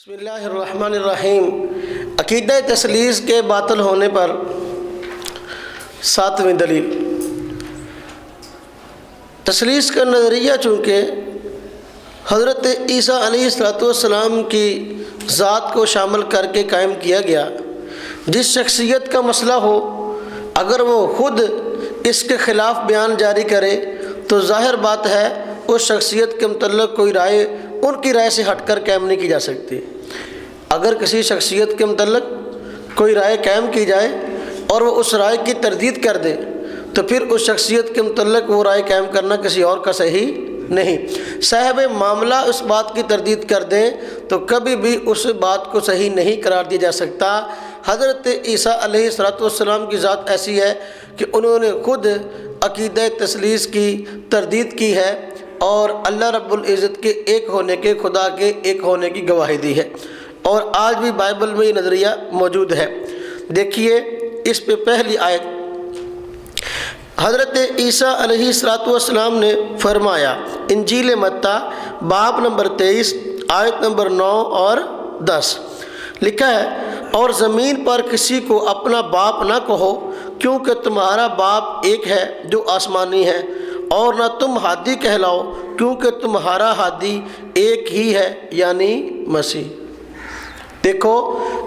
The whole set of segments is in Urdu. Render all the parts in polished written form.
بسم اللہ الرحمن الرحیم۔ عقیدہ تثلیث کے باطل ہونے پر ساتویں دلیل۔ تثلیث کا نظریہ چونکہ حضرت عیسیٰ علیہ السلام کی ذات کو شامل کر کے قائم کیا گیا، جس شخصیت کا مسئلہ ہو اگر وہ خود اس کے خلاف بیان جاری کرے تو ظاہر بات ہے اس شخصیت کے متعلق کوئی رائے ان کی رائے سے ہٹ کر قائم نہیں کی جا سکتی۔ اگر کسی شخصیت کے متعلق کوئی رائے قائم کی جائے اور وہ اس رائے کی تردید کر دے تو پھر اس شخصیت کے متعلق وہ رائے قائم کرنا کسی اور کا صحیح نہیں۔ صاحب معاملہ اس بات کی تردید کر دیں تو کبھی بھی اس بات کو صحیح نہیں قرار دیا جا سکتا۔ حضرت عیسیٰ علیہ السلام کی ذات ایسی ہے کہ انہوں نے خود عقیدہ تثلیث کی تردید کی ہے اور اللہ رب العزت کے ایک ہونے کے، خدا کے ایک ہونے کی گواہی دی ہے، اور آج بھی بائبل میں یہ نظریہ موجود ہے۔ دیکھیے اس پہ پہلی آیت، حضرت عیسیٰ علیہ السلام نے فرمایا، انجیل متی باب نمبر 23 آیت نمبر 9 اور 10 لکھا ہے، اور زمین پر کسی کو اپنا باپ نہ کہو کیونکہ تمہارا باپ ایک ہے جو آسمانی ہے، اور نہ تم ہادی کہلاؤ کیونکہ تمہارا ہادی ایک ہی ہے یعنی مسیح۔ دیکھو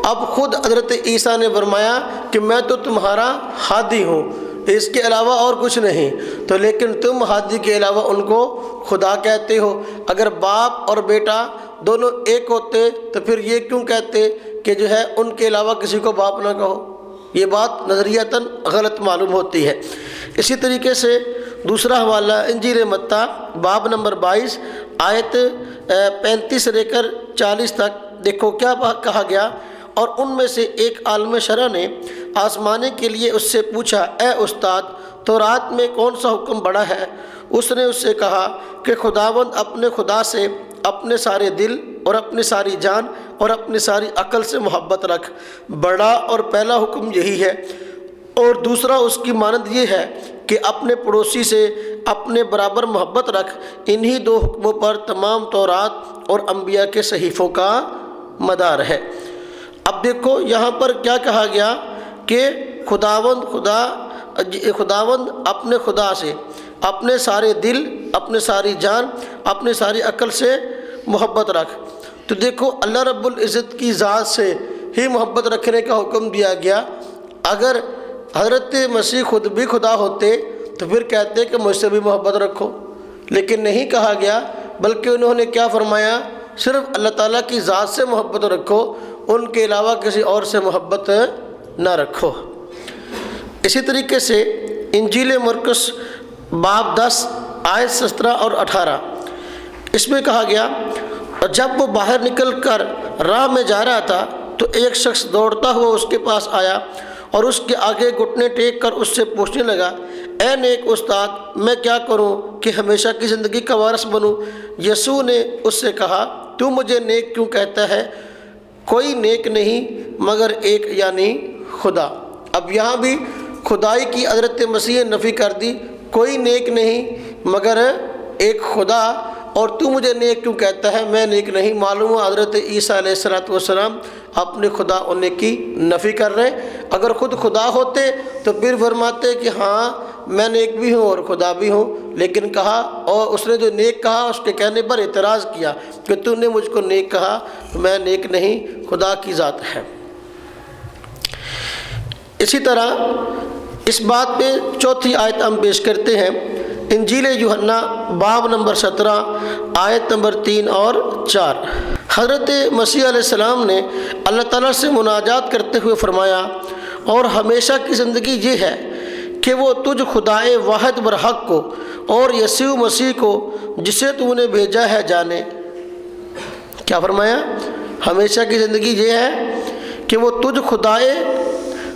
اب خود حضرت عیسیٰ نے فرمایا کہ میں تو تمہارا ہادی ہوں، اس کے علاوہ اور کچھ نہیں، تو لیکن تم ہادی کے علاوہ ان کو خدا کہتے ہو۔ اگر باپ اور بیٹا دونوں ایک ہوتے تو پھر یہ کیوں کہتے کہ جو ہے ان کے علاوہ کسی کو باپ نہ کہو؟ یہ بات نظریتاً غلط معلوم ہوتی ہے۔ اسی طریقے سے دوسرا حوالہ انجیل متی باب نمبر 22 آیت 35 سے لے کر 40 تک، دیکھو کیا کہا گیا، اور ان میں سے ایک عالم شرع نے آزمانے کے لیے اس سے پوچھا، اے استاد تورات میں کون سا حکم بڑا ہے؟ اس نے اس سے کہا کہ خداوند اپنے خدا سے اپنے سارے دل اور اپنی ساری جان اور اپنی ساری عقل سے محبت رکھ، بڑا اور پہلا حکم یہی ہے، اور دوسرا اس کی مانند یہ ہے کہ اپنے پڑوسی سے اپنے برابر محبت رکھ۔ انہی دو حکموں پر تمام تورات اور انبیاء کے صحیفوں کا مدار ہے۔ اب دیکھو یہاں پر کیا کہا گیا کہ خداوند اپنے خدا سے اپنے سارے دل، اپنے ساری جان، اپنی ساری عقل سے محبت رکھ۔ تو دیکھو اللہ رب العزت کی ذات سے ہی محبت رکھنے کا حکم دیا گیا۔ اگر حضرت مسیح خود بھی خدا ہوتے تو پھر کہتے کہ مجھ سے بھی محبت رکھو، لیکن نہیں کہا گیا، بلکہ انہوں نے کیا فرمایا، صرف اللہ تعالیٰ کی ذات سے محبت رکھو، ان کے علاوہ کسی اور سے محبت نہ رکھو۔ اسی طریقے سے انجیل مرقس باب 10 آیت 17 اور 18 اس میں کہا گیا، اور جب وہ باہر نکل کر راہ میں جا رہا تھا تو ایک شخص دوڑتا ہوا اس کے پاس آیا اور اس کے آگے گھٹنے ٹیک کر اس سے پوچھنے لگا، اے نیک استاد میں کیا کروں کہ ہمیشہ کی زندگی کا وارث بنوں؟ یسوع نے اس سے کہا، تو مجھے نیک کیوں کہتا ہے؟ کوئی نیک نہیں مگر ایک یعنی خدا۔ اب یہاں بھی خدائی کی حضرت مسیح نے نفی کر دی، کوئی نیک نہیں مگر ایک خدا، اور تو مجھے نیک کیوں کہتا ہے؟ میں نیک نہیں۔ معلوم ہوا حضرت عیسیٰ علیہ السلام اپنے خدا ہونے کی نفی کر رہے ہیں۔ اگر خود خدا ہوتے تو پھر فرماتے کہ ہاں میں نیک بھی ہوں اور خدا بھی ہوں، لیکن کہا، اور اس نے جو نیک کہا اس کے کہنے پر اعتراض کیا کہ تو نے مجھ کو نیک کہا، میں نیک نہیں، خدا کی ذات ہے۔ اسی طرح اس بات پہ چوتھی آیت ہم پیش کرتے ہیں، انجیل یوحنا باب نمبر 17 آیت نمبر 3 اور 4۔ حضرت مسیح علیہ السلام نے اللہ تعالیٰ سے مناجات کرتے ہوئے فرمایا، اور ہمیشہ کی زندگی یہ ہے کہ وہ تجھ خدائے واحد برحق کو اور یسوع مسیح کو جسے تو نے بھیجا ہے جانے۔ کیا فرمایا؟ ہمیشہ کی زندگی یہ ہے کہ وہ تجھ خدائے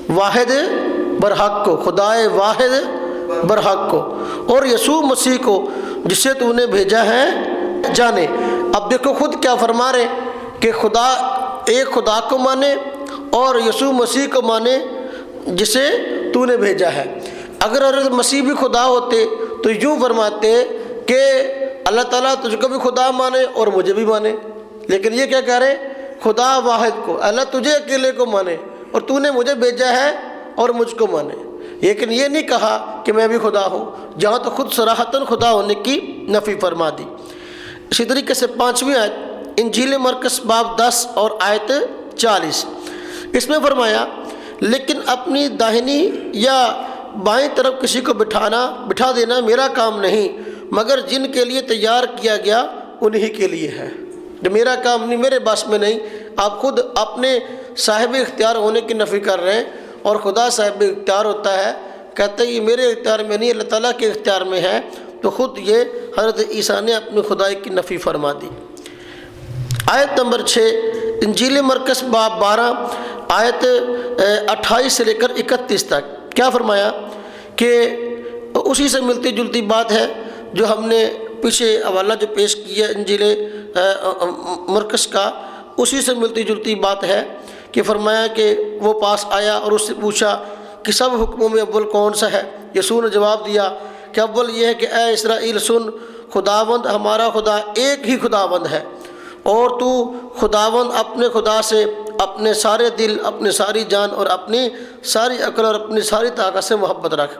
واحد برحق کو، خدائے واحد برحق کو، اور یسوع مسیح کو جسے تو نے بھیجا ہے جانے۔ اب دیکھو خود کیا فرما رہے کہ خدا ایک خدا کو مانے اور یسوع مسیح کو مانے جسے تو نے بھیجا ہے۔ اگر حضرت مسیح بھی خدا ہوتے تو یوں فرماتے کہ اللہ تعالیٰ تجھ کو بھی خدا مانے اور مجھے بھی مانے، لیکن یہ کیا کہہ رہے، خدا واحد کو، اللہ تجھے اکیلے کو مانے اور تو نے مجھے بھیجا ہے اور مجھ کو مانے، لیکن یہ نہیں کہا کہ میں بھی خدا ہوں، جہاں تو خود صراحتاً خدا ہونے کی نفی فرما دی۔ اسی طریقے سے 5ویں آیت انجیل مرقس باب 10 اور آیت 40، اس میں فرمایا لیکن اپنی داہنی یا بائیں طرف کسی کو بٹھا دینا میرا کام نہیں، مگر جن کے لیے تیار کیا گیا انہی کے لیے ہے۔ جو میرا کام نہیں، میرے بس میں نہیں، آپ خود اپنے صاحب اختیار ہونے کی نفی کر رہے ہیں، اور خدا صاحب اختیار ہوتا ہے، کہتے ہیں یہ میرے اختیار میں نہیں، اللہ تعالیٰ کے اختیار میں ہے، تو خود یہ حضرت عیسیٰ نے اپنی خدائی کی نفی فرما دی۔ آیت نمبر 6 انجیل مرقس باب 12 آیت 28 سے لے کر 31 تک کیا فرمایا کہ اسی سے ملتی جلتی بات ہے جو ہم نے پیچھے حوالہ جو پیش کیا انجیل مرقس کا، اسی سے ملتی جلتی بات ہے کہ فرمایا کہ وہ پاس آیا اور اس سے پوچھا کہ سب حکموں میں اول کون سا ہے؟ یسوع نے جواب دیا کہ اول یہ ہے کہ اے اسرائیل سن، خداوند ہمارا خدا ایک ہی خداوند ہے، اور تو خداوند اپنے خدا سے اپنے سارے دل، اپنی ساری جان اور اپنی ساری عقل اور اپنی ساری طاقت سے محبت رکھ۔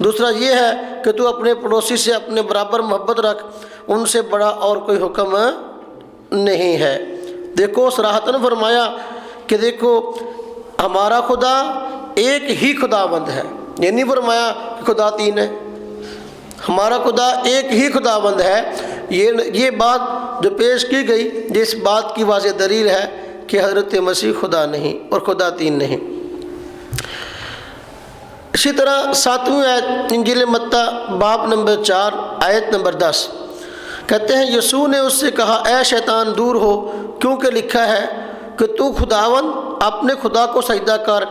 دوسرا یہ ہے کہ تو اپنے پڑوسی سے اپنے برابر محبت رکھ، ان سے بڑا اور کوئی حکم نہیں ہے۔ دیکھو صراحتاً فرمایا کہ دیکھو ہمارا خدا ایک ہی خداوند ہے، یہ نہیں فرمایا کہ خدا تین ہے، ہمارا خدا ایک ہی خداوند ہے۔ یہ بات جو پیش کی گئی جس بات کی واضح دلیل ہے کہ حضرت مسیح خدا نہیں اور خدا تین نہیں۔ اسی طرح 7ویں آیت انجیل متی باب نمبر 4 آیت نمبر 10 کہتے ہیں یسوع نے اس سے کہا اے شیطان دور ہو، کیونکہ لکھا ہے کہ تو خداوند اپنے خدا کو سجدہ کر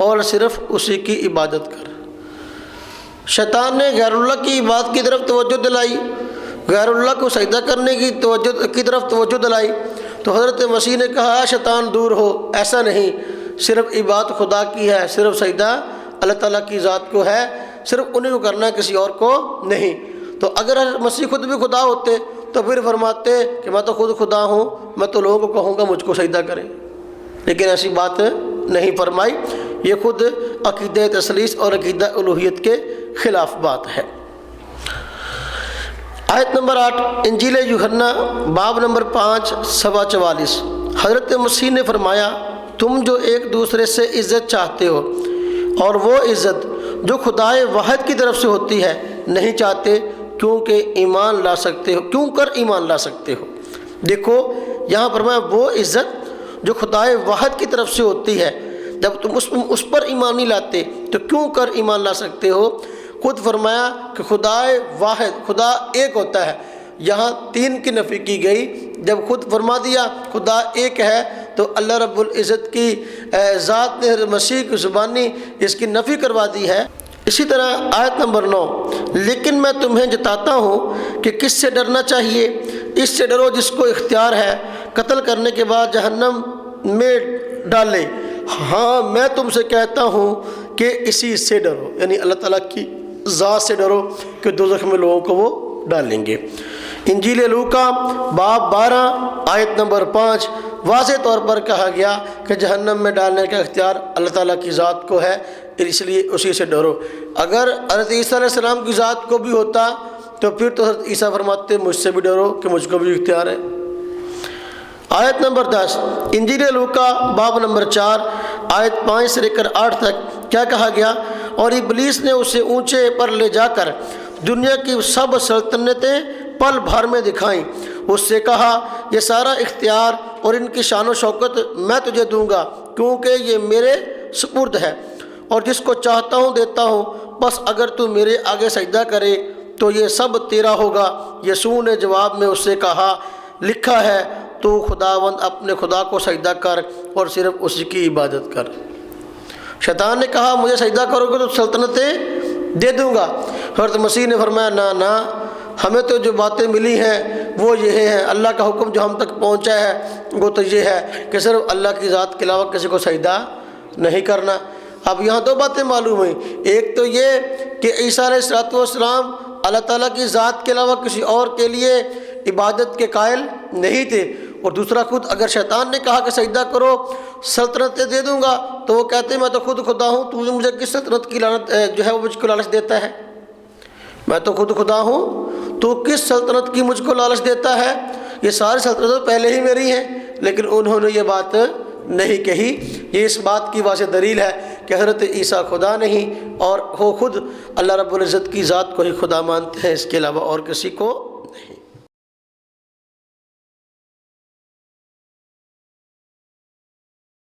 اور صرف اسی کی عبادت کر۔ شیطان نے غیر اللہ کی عبادت کی طرف توجہ دلائی، غیر اللہ کو سجدہ کرنے کی طرف توجہ دلائی، تو حضرت مسیح نے کہا اے شیطان دور ہو، ایسا نہیں، صرف عبادت خدا کی ہے، صرف سجدہ اللہ تعالیٰ کی ذات کو ہے، صرف انہیں کو کرنا ہے، کسی اور کو نہیں۔ تو اگر مسیح خود بھی خدا ہوتے تو پھر فرماتے کہ میں تو خود خدا ہوں، میں تو لوگوں کو کہوں گا مجھ کو سجدہ کریں، لیکن ایسی بات نہیں فرمائی، یہ خود عقیدہ تثلیث اور عقیدہ الوہیت کے خلاف بات ہے۔ آیت نمبر 8 انجیل یوحنا باب نمبر 5 سوا 44 حضرت مسیح نے فرمایا تم جو ایک دوسرے سے عزت چاہتے ہو اور وہ عزت جو خدائے واحد کی طرف سے ہوتی ہے نہیں چاہتے، کیوں کر ایمان لا سکتے ہو۔ دیکھو یہاں فرمایا وہ عزت جو خدائے واحد کی طرف سے ہوتی ہے، جب تم اس پر ایمان نہیں لاتے تو کیوں کر ایمان لا سکتے ہو؟ خود فرمایا کہ خدائے واحد، خدا ایک ہوتا ہے، یہاں تین کی نفی کی گئی، جب خود فرما دیا خدا ایک ہے تو اللہ رب العزت کی ذات نے مسیح کی زبانی اس کی نفی کروا دی ہے۔ اسی طرح آیت نمبر 9 لیکن میں تمہیں جتاتا ہوں کہ کس سے ڈرنا چاہیے، اس سے ڈرو جس کو اختیار ہے قتل کرنے کے بعد جہنم میں ڈالے، ہاں میں تم سے کہتا ہوں کہ اسی سے ڈرو، یعنی اللہ تعالیٰ کی ذات سے ڈرو کہ دوزخ میں لوگوں کو وہ ڈالیں گے۔ انجیل لوکا باب 12 آیت نمبر 5 واضح طور پر کہا گیا کہ جہنم میں ڈالنے کا اختیار اللہ تعالیٰ کی ذات کو ہے، اس لیے اسی سے ڈرو۔ اگر حضرت عیسیٰ علیہ السلام کی ذات کو بھی ہوتا تو پھر تو حضرت عیسیٰ فرماتے مجھ سے بھی ڈرو کہ مجھ کو بھی اختیار ہے۔ آیت نمبر 10 انجیل لوکا باب نمبر 4 آیت 5 سے لے کر 8 تک کیا کہا گیا؟ اور ابلیس نے اسے اونچے پر لے جا کر دنیا کی سب سلطنتیں پل بھر میں دکھائیں، اس سے کہا یہ سارا اختیار اور ان کی شان و شوکت میں تجھے دوں گا، کیونکہ یہ میرے سپرد ہے، اور جس کو چاہتا ہوں دیتا ہوں، بس اگر تو میرے آگے سجدہ کرے تو یہ سب تیرا ہوگا۔ یسوع نے جواب میں اس سے کہا لکھا ہے تو خداوند اپنے خدا کو سجدہ کر اور صرف اسی کی عبادت کر۔ شیطان نے کہا مجھے سجدہ کرو گے تو سلطنتیں دے دوں گا۔ حضرت مسیح نے فرمایا نہ، ہمیں تو جو باتیں ملی ہیں وہ یہ ہیں، اللہ کا حکم جو ہم تک پہنچا ہے وہ تو یہ ہے کہ صرف اللہ کی ذات کے علاوہ کسی کو سجدہ نہیں کرنا۔ اب یہاں دو باتیں معلوم ہوئیں، ایک تو یہ کہ عیسیٰ علیہ السلام اللہ تعالیٰ کی ذات کے علاوہ کسی اور کے لیے عبادت کے قائل نہیں تھے، اور دوسرا خود اگر شیطان نے کہا کہ سجدہ کرو سلطنت دے دوں گا تو وہ کہتے ہیں میں تو خود خدا ہوں، تو مجھے کس سلطنت کی لعنت جو ہے وہ مجھ کو لالچ دیتا ہے، میں تو خود خدا ہوں تو کس سلطنت کی مجھ کو لالچ دیتا ہے، یہ ساری سلطنتیں پہلے ہی میری ہیں، لیکن انہوں نے یہ بات نہیں کہی۔ یہ اس بات کی واضح دلیل ہے کہ حضرت عیسیٰ خدا نہیں اور وہ خود اللہ رب العزت کی ذات کو ہی خدا مانتے ہیں، اس کے علاوہ اور کسی کو